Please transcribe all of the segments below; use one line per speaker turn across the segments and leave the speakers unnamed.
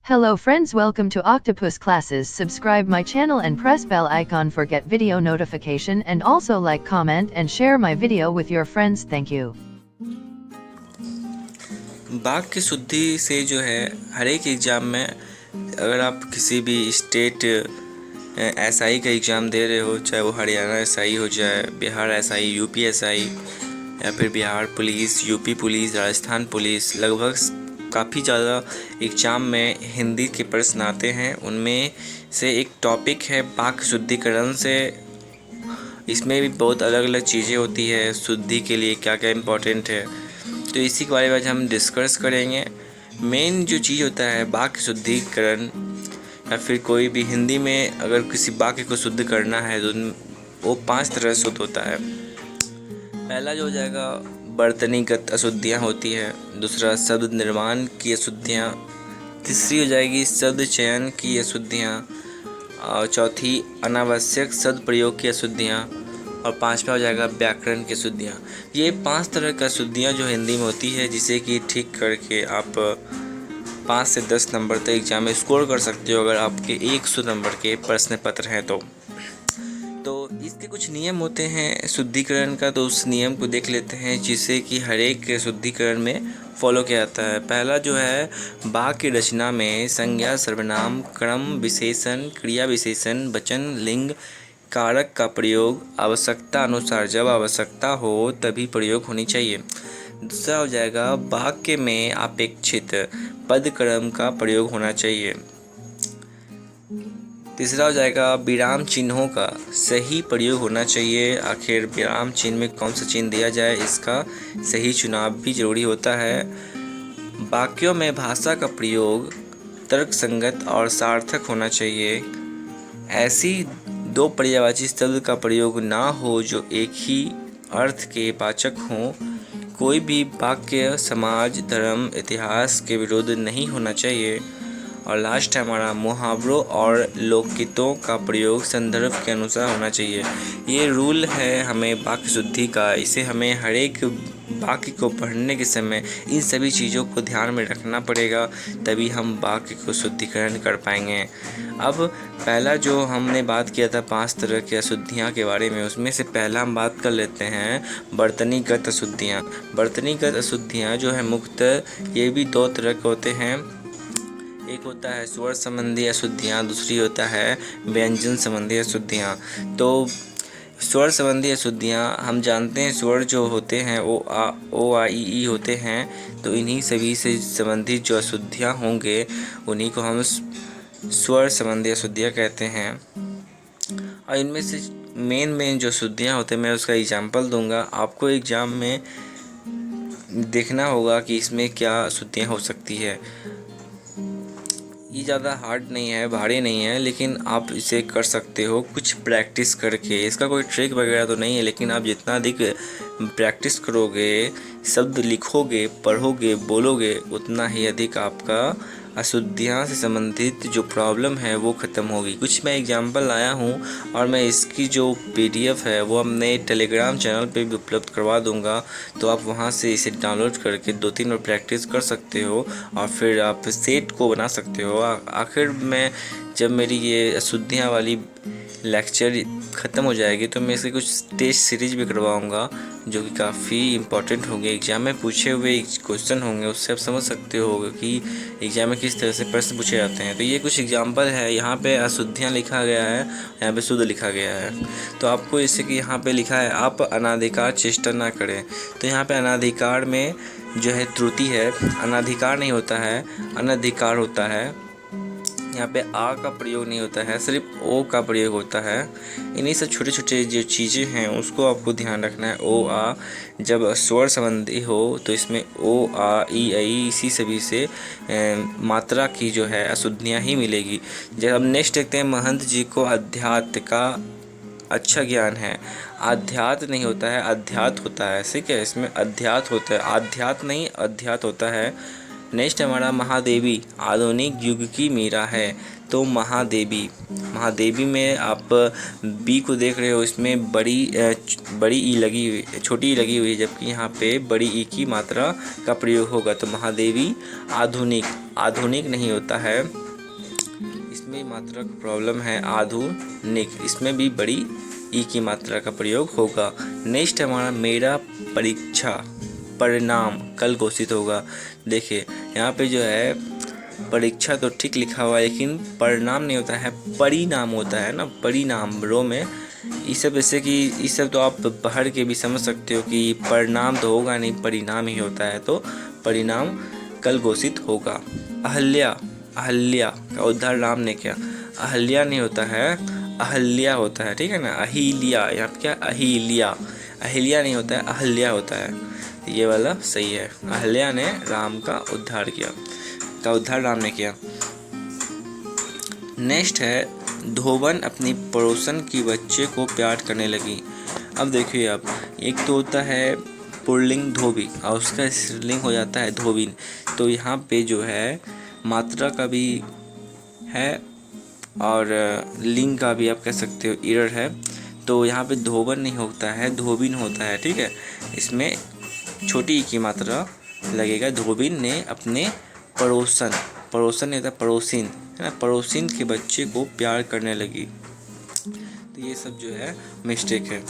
Hello friends, welcome to Octopus Classes. Subscribe my channel and press bell icon for get video notification, and also like, comment and share my video with your friends. Thank you.
बाघ की शुद्धि से जो है हर एक exam में अगर आप किसी भी स्टेट एसआई का एग्ज़ाम दे रहे हो, चाहे वो हरियाणा एसआई हो जाए, बिहार एसआई, यूपी एसआई या फिर Bihar police, UP police, Rajasthan police, लगभग काफ़ी ज़्यादा एग्ज़ाम में हिंदी के प्रश्न आते हैं। उनमें से एक टॉपिक है बाघ शुद्धिकरण से। इसमें भी बहुत अलग अलग चीज़ें होती है, शुद्धि के लिए क्या क्या इम्पोर्टेंट है, तो इसी के बारे में आज हम डिस्कस करेंगे। मेन जो चीज़ होता है बाघ शुद्धिकरण, या फिर कोई भी हिंदी में अगर किसी वाक्य को शुद्ध करना है तो वो 5 तरह से शुद्ध होता है। पहला जो हो जाएगा वर्तनीगत अशुद्धियाँ होती है, दूसरा शब्द निर्माण की अशुद्धियाँ, तीसरी हो जाएगी शब्द चयन की अशुद्धियाँ, और चौथी अनावश्यक शब्द प्रयोग की अशुद्धियाँ, और पांचवा हो जाएगा व्याकरण की अशुद्धियाँ। ये 5 तरह की अशुद्धियाँ जो हिंदी में होती है, जिसे कि ठीक करके आप 5 से 10 नंबर तक एग्जाम में स्कोर कर सकते हो अगर आपके 100 नंबर के प्रश्न पत्र हैं तो इसके कुछ नियम होते हैं शुद्धिकरण का, तो उस नियम को देख लेते हैं जिसे कि हर एक शुद्धिकरण में फॉलो किया जाता है। पहला जो है वाक्य की रचना में संज्ञा, सर्वनाम, क्रम, विशेषण, क्रिया विशेषण, वचन, लिंग, कारक का प्रयोग आवश्यकता अनुसार, जब आवश्यकता हो तभी प्रयोग होनी चाहिए। दूसरा हो जाएगा वाक्य में अपेक्षित पद क्रम का प्रयोग होना चाहिए। तीसरा हो जाएगा विराम चिन्हों का सही प्रयोग होना चाहिए। आखिर विराम चिन्ह में कौन सा चिन्ह दिया जाए, इसका सही चुनाव भी जरूरी होता है। वाक्यों में भाषा का प्रयोग तर्कसंगत और सार्थक होना चाहिए। ऐसी 2 पर्यायवाची शब्द का प्रयोग ना हो जो एक ही अर्थ के वाचक हों। कोई भी वाक्य समाज, धर्म, इतिहास के विरुद्ध नहीं होना चाहिए। और लास्ट है हमारा मुहावरों और लोकगीतों का प्रयोग संदर्भ के अनुसार होना चाहिए। ये रूल है हमें वाक्य शुद्धि का। इसे हमें हर एक वाक्य को पढ़ने के समय इन सभी चीज़ों को ध्यान में रखना पड़ेगा, तभी हम वाक्य को शुद्धिकरण कर पाएंगे। अब पहला जो हमने बात किया था 5 तरह की अशुद्धियाँ के बारे में, उसमें से पहला हम बात कर लेते हैं वर्तनीगत अशुद्धियाँ। वर्तनीगत अशुद्धियाँ जो है मुख्यतः ये भी 2 तरह के होते हैं। एक होता है स्वर संबंधी अशुद्धियाँ, दूसरी होता है व्यंजन संबंधी अशुद्धियाँ। तो स्वर संबंधी अशुद्धियाँ हम जानते हैं, स्वर जो होते हैं ओ आ ई होते हैं, तो इन्हीं सभी से संबंधित जो अशुद्धियाँ होंगे उन्हीं को हम स्वर संबंधी अशुद्धियाँ कहते हैं। और इनमें से मेन जो अशुद्धियाँ होते हैं, मैं उसका एग्जाम्पल दूंगा। आपको एग्जाम में देखना होगा कि इसमें क्या अशुद्धियाँ हो सकती है। ये ज़्यादा हार्ड नहीं है, भारी नहीं है, लेकिन आप इसे कर सकते हो कुछ प्रैक्टिस करके। इसका कोई ट्रिक वगैरह तो नहीं है, लेकिन आप जितना अधिक प्रैक्टिस करोगे, शब्द लिखोगे, पढ़ोगे, बोलोगे, उतना ही अधिक आपका अशुद्धियाँ से संबंधित जो प्रॉब्लम है वो ख़त्म होगी। कुछ मैं एग्जांपल लाया हूँ और मैं इसकी जो PDF है वो अपने टेलीग्राम चैनल पे भी उपलब्ध करवा दूँगा, तो आप वहाँ से इसे डाउनलोड करके 2-3 बार प्रैक्टिस कर सकते हो और फिर आप सेट को बना सकते हो। आखिर में जब मेरी ये अशुद्धियाँ वाली लेक्चर ख़त्म हो जाएगी तो मैं इसके कुछ टेस्ट सीरीज भी करवाऊँगा, जो कि काफ़ी इम्पोर्टेंट होंगे। एग्ज़ाम में पूछे हुए क्वेश्चन होंगे, उससे आप समझ सकते हो कि एग्ज़ाम में किस तरह से प्रश्न पूछे जाते हैं। तो ये कुछ एग्जाम्पल है। यहाँ पे अशुद्धियाँ लिखा गया है, यहाँ पे शुद्ध लिखा गया है। तो आपको इससे कि यहाँ पे लिखा है आप अनाधिकार चेष्टा ना करें, तो यहाँ पे अनाधिकार में जो है त्रुटि है, अनाधिकार नहीं होता है, अनधिकार होता है। यहाँ पे आ का प्रयोग नहीं होता है, सिर्फ ओ का प्रयोग होता है। इन्हीं सब छोटे छोटे जो चीज़ें हैं उसको आपको ध्यान रखना है। ओ आ जब स्वर संबंधी हो तो इसमें ओ आ ई आई इसी सभी से मात्रा की जो है अशुद्धियाँ ही मिलेगी। जब हम नेक्स्ट देखते हैं, महंत जी को अध्यात्म का अच्छा ज्ञान है। आध्यात्म नहीं होता है, अध्यात्म होता है। ठीक है, इसमें अध्यात्म होता है, आध्यात्म नहीं अध्यात्म होता है। नेक्स्ट हमारा महादेवी आधुनिक युग की मीरा है। तो महादेवी। महादेवी में आप बी को देख रहे हो, इसमें बड़ी ई लगी हुई, छोटी ई लगी हुई है, जबकि यहाँ पे बड़ी ई की मात्रा का प्रयोग होगा। तो महादेवी आधुनिक, आधुनिक नहीं होता है, इसमें मात्रा का प्रॉब्लम है, आधुनिक, इसमें भी बड़ी ई की मात्रा का प्रयोग होगा। नेक्स्ट हमारा मेरा परीक्षा परिणाम कल घोषित होगा। देखिए यहाँ पे जो है परीक्षा तो ठीक लिखा हुआ है, लेकिन परिणाम नहीं होता है, परिणाम होता है ना, परिणाम रो में। ये सब जैसे कि ये सब तो आप पढ़ के भी समझ सकते हो कि परिणाम तो होगा नहीं, परिणाम ही होता है। तो परिणाम कल घोषित होगा। अहल्या, अहल्या का उद्धार राम ने किया। अहल्या नहीं होता है, अहल्या होता है, ठीक है ना। अहिल्या, यहाँ पे क्या अहिल्या, अहिल्या नहीं होता है, अहल्या होता है, ये वाला सही है। अहल्या ने राम का उद्धार किया, का उद्धार राम ने किया। नेक्स्ट है धोबन अपनी पड़ोसन की बच्चे को प्यार करने लगी। अब देखिए आप, एक तो होता है पुल्लिंग धोबी और उसका स्त्रीलिंग हो जाता है धोबिन। तो यहाँ पे जो है मात्रा का भी है और लिंग का भी आप कह सकते हो एरर है। तो यहाँ पे धोबन नहीं होता है, धोबिन होता है, ठीक है। इसमें छोटी ई की मात्रा लगेगा। धोबिन ने अपने पड़ोसन, पड़ोसन नहीं होता पड़ोसिन, है ना, पड़ोसिन के बच्चे को प्यार करने लगी। तो ये सब जो है मिस्टेक है।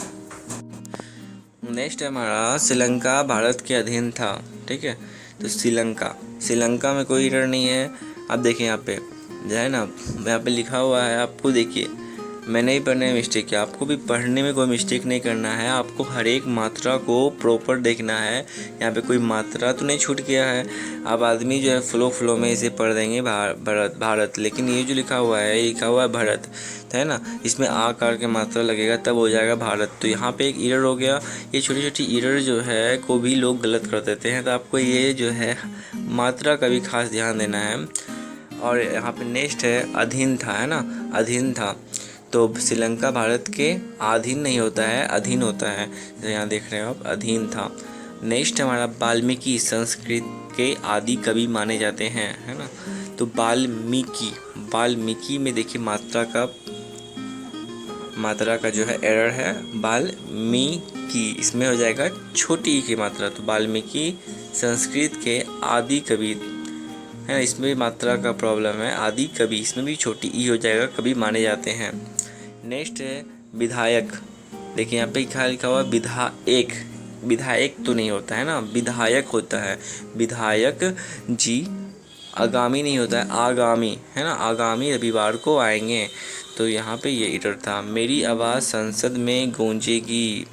नेक्स्ट है हमारा श्रीलंका भारत के अधीन था, ठीक है। तो श्रीलंका, श्रीलंका में कोई एरर नहीं है। आप देखिए यहाँ पे जो है ना, यहाँ पे लिखा हुआ है, आपको देखिए मैंने ही पढ़ने में मिस्टेक किया, आपको भी पढ़ने में कोई मिस्टेक नहीं करना है, आपको हर एक मात्रा को प्रॉपर देखना है। यहाँ पे कोई मात्रा तो नहीं छूट गया है। अब आदमी जो है फ्लो में इसे पढ़ देंगे भारत भारत, लेकिन ये जो लिखा हुआ है, लिखा हुआ है भारत, है ना, इसमें आकार के मात्रा लगेगा तब हो जाएगा भारत। तो यहाँ पे एक एरर हो गया। ये छोटी छोटी एरर जो है को भी लोग गलत कर देते हैं, तो आपको ये जो है मात्रा का भी खास ध्यान देना है। और यहाँ पे नेक्स्ट है अधीन था, है ना, अधीन था। तो श्रीलंका भारत के अधीन नहीं होता है, अधीन होता है, तो यहाँ देख रहे हो आप, अधीन था। नेक्स्ट हमारा वाल्मीकि संस्कृत के आदि कवि माने जाते हैं, है ना। तो वाल्मीकि, वाल्मीकि में देखिए मात्रा का जो है एरर है, वाल्मीकि, इसमें हो जाएगा छोटी ई की मात्रा। तो वाल्मीकि संस्कृत के आदि कवि, है ना, इसमें भी मात्रा का प्रॉब्लम है, आदि कवि, इसमें भी छोटी ई हो जाएगा, कवि माने जाते हैं। नेक्स्ट है विधायक। देखिए यहाँ पे लिखा हुआ विधायक, विधायक तो नहीं होता है ना, विधायक होता है। विधायक जी आगामी नहीं होता है, आगामी, है ना, आगामी रविवार को आएंगे। तो यहाँ पे ये एरर था। मेरी आवाज़ संसद में गूंजेगी।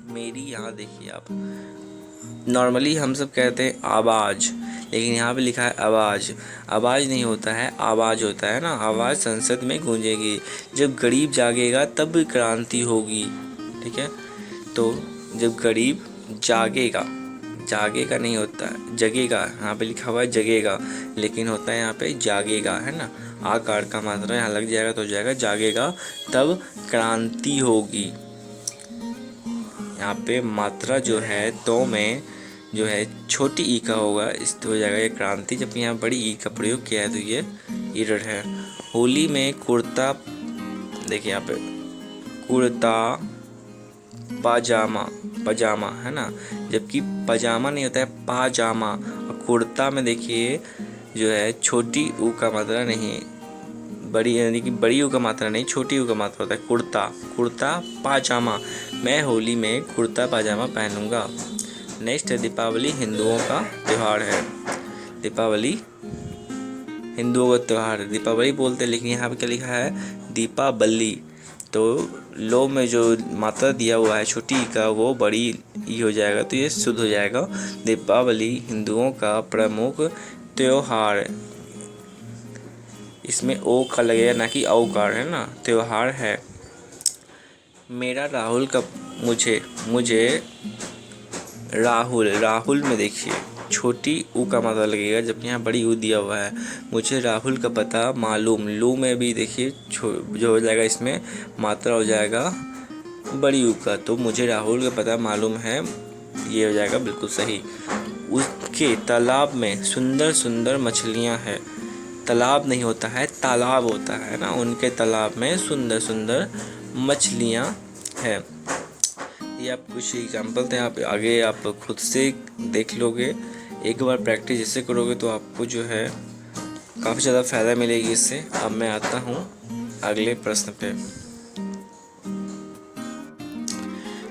मेरी, यहाँ देखिए आप, नॉर्मली हम सब कहते हैं आवाज़, लेकिन यहाँ पे लिखा है आवाज़। आवाज़ नहीं होता है, आवाज़ होता है ना। आवाज़ संसद में गूंजेगी। जब गरीब जागेगा तब क्रांति होगी, ठीक है। तो जब गरीब जागेगा, जागेगा नहीं होता है, जगेगा, यहाँ पे लिखा हुआ है जगेगा, लेकिन होता है यहाँ पे जागेगा, है ना। आकार का मात्रा यहाँ लग जाएगा तो हो जाएगा जागेगा तब क्रांति होगी। यहाँ पे मात्रा जो है तो में जो है छोटी ई का होगा, इस तो हो जाएगा ये क्रांति, जबकि यहाँ बड़ी ई का प्रयोग किया है तो ये एरर है। होली में कुर्ता, देखिए यहाँ पे कुर्ता पाजामा, पजामा, है ना, जबकि पजामा नहीं होता है, पाजामा। और कुर्ता में देखिए जो है छोटी ऊ का मात्रा नहीं, बड़ी, यानी कि बड़ी ऊ का मात्रा नहीं, छोटी ऊ का मात्रा होता है कुर्ता, कुर्ता पाजामा। मैं होली में कुर्ता पाजामा पहनूंगा। नेक्स्ट है दीपावली हिंदुओं का त्यौहार है। दीपावली हिंदुओं का त्यौहार है, दीपावली बोलते हैं, लेकिन यहाँ पे क्या लिखा है दीपावली। तो लो में जो मात्रा दिया हुआ है छोटी ई का वो बड़ी ई हो जाएगा, तो ये शुद्ध हो जाएगा। दीपावली हिंदुओं का प्रमुख त्यौहार, इसमें ओ का लगेगा ना कि औकार, है ना, त्यौहार है। मेरा राहुल का, मुझे राहुल, राहुल में देखिए छोटी ऊ का मात्रा लगेगा, जबकि यहाँ बड़ी ऊ दिया हुआ है। मुझे राहुल का पता मालूम, लू में भी देखिए जो हो जाएगा, इसमें मात्रा हो जाएगा बड़ी ऊ का। तो मुझे राहुल का पता मालूम है, ये हो जाएगा बिल्कुल सही। उसके तालाब में सुंदर सुंदर मछलियाँ हैं। तालाब नहीं होता है, तालाब होता है ना। उनके तालाब में सुंदर सुंदर मछलियाँ हैं। ये आप कुछ एग्जाम्पल थे, आप आगे आप खुद से देख लोगे। एक बार प्रैक्टिस जैसे करोगे तो आपको जो है काफ़ी ज़्यादा फ़ायदा मिलेगी इससे। अब मैं आता हूँ अगले प्रश्न पे।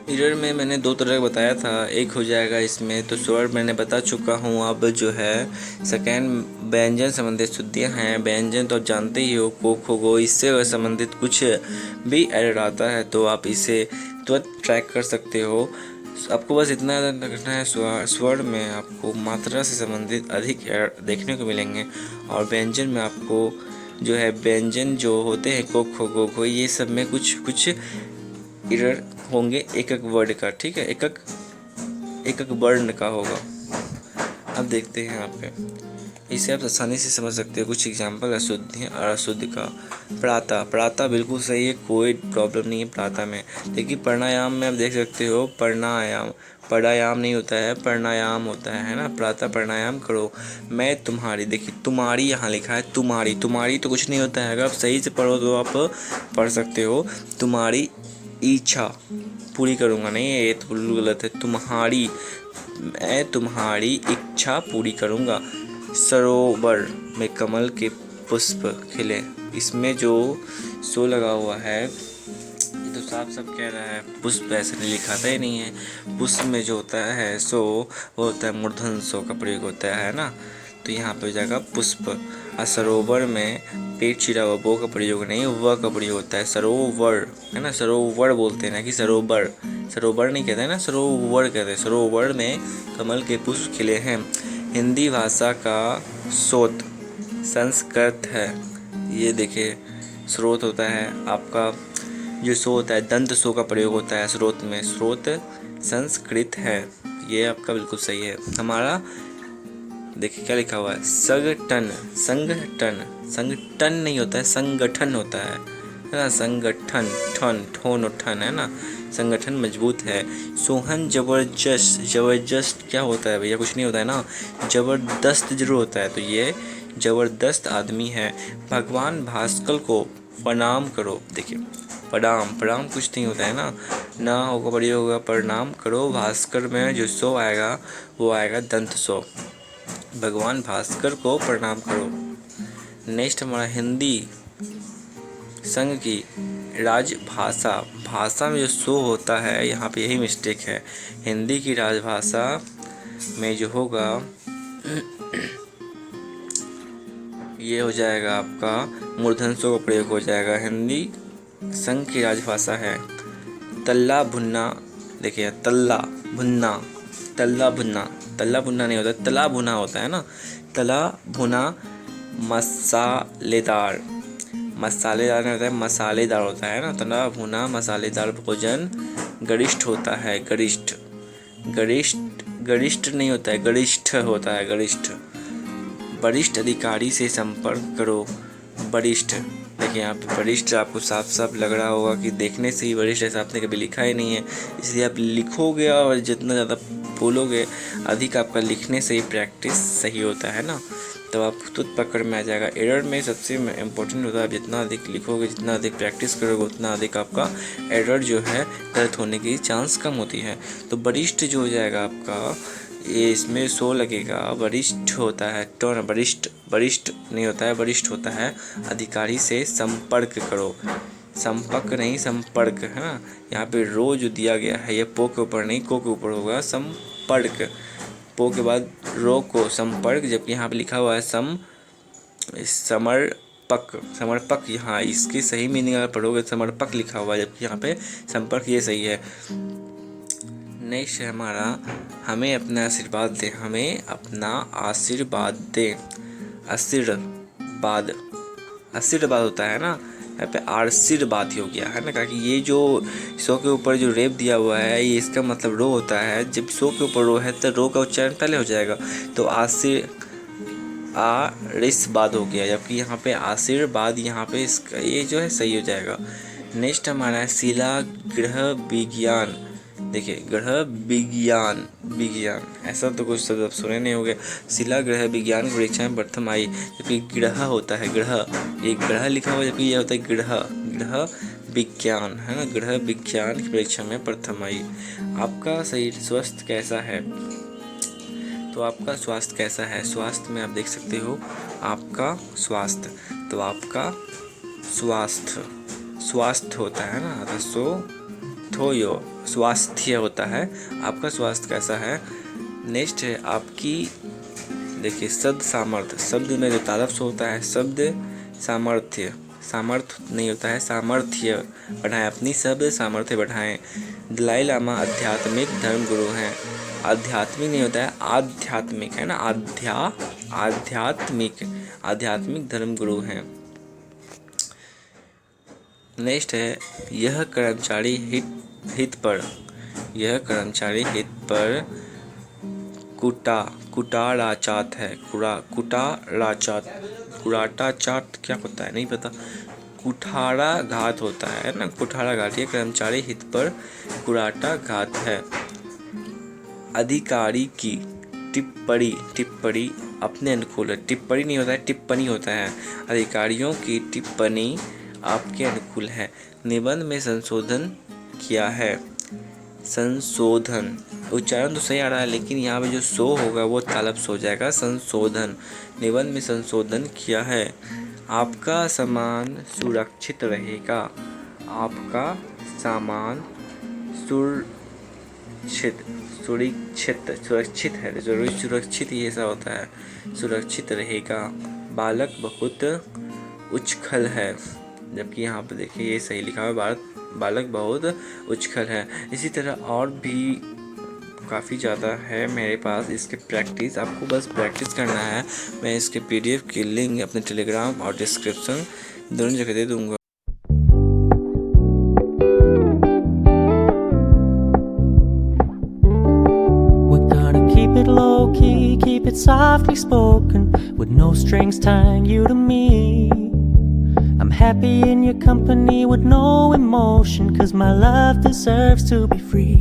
एरर में मैंने दो तरह का बताया था, एक हो जाएगा इसमें तो स्वर मैंने बता चुका हूँ। अब जो है सेकेंड व्यंजन संबंधित शुद्धियाँ हैं। व्यंजन तो आप जानते ही हो, को खो गो, इससे अगर संबंधित कुछ भी एरर आता है तो आप इसे तुरंत ट्रैक कर सकते हो। आपको बस इतना रखना है, स्वर में आपको मात्रा से संबंधित अधिक एरर देखने को मिलेंगे, और व्यंजन में आपको जो है व्यंजन जो होते हैं को खो गो को, ये सब में कुछ एरर होंगे एक एक वर्ड का, ठीक है, एक एक वर्ण का होगा। अब देखते हैं यहाँ पे, इसे आप आसानी से समझ सकते हो। कुछ एग्जाम्पल अशुद्ध और अशुद्ध का। प्रातः, प्रातः बिल्कुल सही है, कोई प्रॉब्लम नहीं है प्रातः में। लेकिन प्राणायाम में आप देख सकते हो, प्राणायाम प्राणायाम नहीं होता है, प्राणायाम होता है ना। प्रातः प्राणायाम करो। मैं तुम्हारी, देखिए तुम्हारी यहाँ लिखा है, तुम्हारी, तुम्हारी तो कुछ नहीं होता है। अगर आप सही से पढ़ो तो आप पढ़ सकते हो, तुम्हारी इच्छा पूरी करूँगा, नहीं ये तो बिल्कुल गलत है। तुम्हारी, मैं तुम्हारी इच्छा पूरी करूँगा। सरोवर में कमल के पुष्प खिले, इसमें जो सो लगा हुआ है ये तो साफ साफ कह रहा है, पुष्प ऐसे नहीं लिखा था ही नहीं है। पुष्प में जो होता है सो वो होता है मूर्धन सो का प्रयोग होता है ना, तो यहाँ पे हो जाएगा पुष्प। और सरोवर में पेट चिरा हुआ, वो का प्रयोग नहीं, वह का प्रयोग होता है। सरोवर है ना, सरोवर बोलते हैं ना कि सरोवर, सरोवर नहीं कहते हैं ना, सरोवर कहते हैं। सरोवर में कमल के पुष्प खिले हैं। हिंदी भाषा का स्रोत संस्कृत है। ये देखिए स्रोत होता है आपका, जो सो होता है दंत सो का प्रयोग होता है स्रोत में, स्रोत संस्कृत है। ये आपका बिल्कुल सही है। हमारा देखिए क्या लिखा हुआ है, संगठन, संगठन, संगठन नहीं होता है, संगठन होता है ना। संगठन, ठन, ठोन और ठन है ना, संगठन मजबूत है। सोहन जबरदस्त, जबरदस्त क्या होता है भैया, कुछ नहीं होता है ना, जबरदस्त जरूर होता है, तो ये जबरदस्त आदमी है। भगवान भास्कर को प्रणाम करो। देखिए प्रणाम, प्रणाम कुछ नहीं होता है ना होगा प्रयोग होगा, प्रणाम करो। भास्कर में जो सो आएगा वो आएगा दंत सो। भगवान भास्कर को प्रणाम करो। नेक्स्ट हमारा हिंदी संघ की राजभाषा, भाषा में जो सो होता है यहाँ पे यही मिस्टेक है। हिंदी की राजभाषा में जो होगा ये हो जाएगा आपका मूर्धन सो का प्रयोग हो जाएगा। हिंदी संघ की राजभाषा है। तल्ला भुन्ना, देखिए तल्ला भुन्ना, तल्ला भुन्ना, तल्ला भुना नहीं होता, तला भुना होता है ना। तला भुना मसालेदार, मसालेदार नहीं होता है, मसालेदार होता है ना। तला भुना मसालेदार भोजन गरिष्ठ होता है। गरिष्ठ, गरिष्ठ, गरिष्ठ नहीं होता है, गरिष्ठ होता है, गरिष्ठ। वरिष्ठ अधिकारी से संपर्क करो। वरिष्ठ, देखिए यहाँ पे वरिष्ठ आपको साफ साफ लग रहा होगा कि देखने से ही वरिष्ठ, ऐसा आपने कभी लिखा ही नहीं है, इसलिए आप लिखोगे और जितना ज़्यादा बोलोगे अधिक आपका लिखने से ही प्रैक्टिस सही होता है ना, तब आप खुद पकड़ में आ जाएगा। एरर में सबसे इम्पोर्टेंट होता है आप जितना अधिक लिखोगे, जितना अधिक प्रैक्टिस करोगे, उतना अधिक आपका एरर जो है गलत होने की चांस कम होती है। तो वरिष्ठ जो हो जाएगा आपका, ये इसमें सो लगेगा, वरिष्ठ होता है, टर्न वरिष्ठ, वरिष्ठ नहीं होता है, वरिष्ठ होता है। अधिकारी से संपर्क करो, संपर्क नहीं संपर्क है ना। यहाँ पे रो जो दिया गया है ये पो के ऊपर नहीं को के ऊपर होगा, संपर्क, पो के बाद रो को संपर्क, जबकि यहाँ पे लिखा हुआ है समर्पक, समर्पक, यहाँ इसकी सही मीनिंग अगर पढ़ोगे समर्पक लिखा हुआ है, जबकि यहाँ पे संपर्क, ये सही है। नेक्स्ट है हमारा, हमें अपना आशीर्वाद दें, हमें अपना आशीर्वाद दें। आशीर्वाद, आशीर्वाद होता है ना, यहाँ पे आशीर्वाद ही हो गया है ना, क्योंकि ये जो सो के ऊपर जो रेप दिया हुआ है ये इसका मतलब रो होता है। जब सो के ऊपर रो है तो रो का उच्चारण पहले हो जाएगा, तो आशीर्वाद हो गया, जबकि यहाँ पे आशीर्वाद, यहाँ पे इसका ये जो है सही हो जाएगा। नेक्स्ट हमारा है शिला गृह विज्ञान, देखिए ग्रह विज्ञान, विज्ञान ऐसा तो कुछ शब्द आप सुने नहीं होंगे। शिला ग्रह विज्ञान की परीक्षा में प्रथम आई, जबकि ग्रह होता है ग्रह, एक ग्रह लिखा हुआ, जबकि यह होता है ग्रह, ग्रह विज्ञान है ना, ग्रह विज्ञान की परीक्षा में प्रथम आई। आपका शरीर स्वस्थ कैसा है? तो आपका स्वास्थ्य कैसा है? स्वास्थ्य में आप देख सकते हो आपका स्वास्थ्य, तो आपका स्वास्थ्य, स्वास्थ्य होता है ना, तो थोयो स्वास्थ्य होता है। आपका स्वास्थ्य कैसा है? नेक्स्ट है आपकी, देखिए शब्द सामर्थ्य, शब्द में जो तालव्य होता है, शब्द सामर्थ्य, सामर्थ्य नहीं होता है, सामर्थ्य बढ़ाएं, अपनी शब्द सामर्थ्य बढ़ाएं। दलाई लामा आध्यात्मिक धर्म गुरु हैं, आध्यात्मिक नहीं होता है, आध्यात्मिक है ना, आध्यात्मिक धर्म गुरु हैं। नेक्स्ट है यह कर्मचारी हित पर, यह कर्मचारी हित पर कुटाराचात है, कुटाराचात क्या होता है नहीं पता, कुठाराघात होता है ना, कुठाराघात, ये कर्मचारी हित पर कुठाराघात है। अधिकारी की टिप्पणी अपने अनुकूल है, टिप्पणी नहीं होता है, टिप्पणी होता है। अधिकारियों की टिप्पणी आपके अनुकूल है। निबंध में संशोधन किया है, संशोधन उच्चारण तो सही आ रहा है, लेकिन यहाँ पे जो सो होगा वो तालव्य हो जाएगा, संशोधन। निबंध में संशोधन किया है। आपका सामान सुरक्षित रहेगा, आपका सामान सुरक्षित है, सुरक्षित ये ऐसा होता है, सुरक्षित रहेगा। बालक बहुत उछल है, जबकि यहाँ पे देखिए ये सही लिखा हुआ है, बालक बहुत उछल है। इसी तरह और भी काफ़ी ज़्यादा है मेरे पास इसके प्रैक्टिस, आपको बस प्रैक्टिस करना है। मैं इसके PDF की लिंक अपने टेलीग्राम और डिस्क्रिप्शन दोनों जगह दे दूँगा।
Keep it softly spoken, with no strings tying you to me. I'm happy in your company with no emotion, 'cause my love deserves to be free.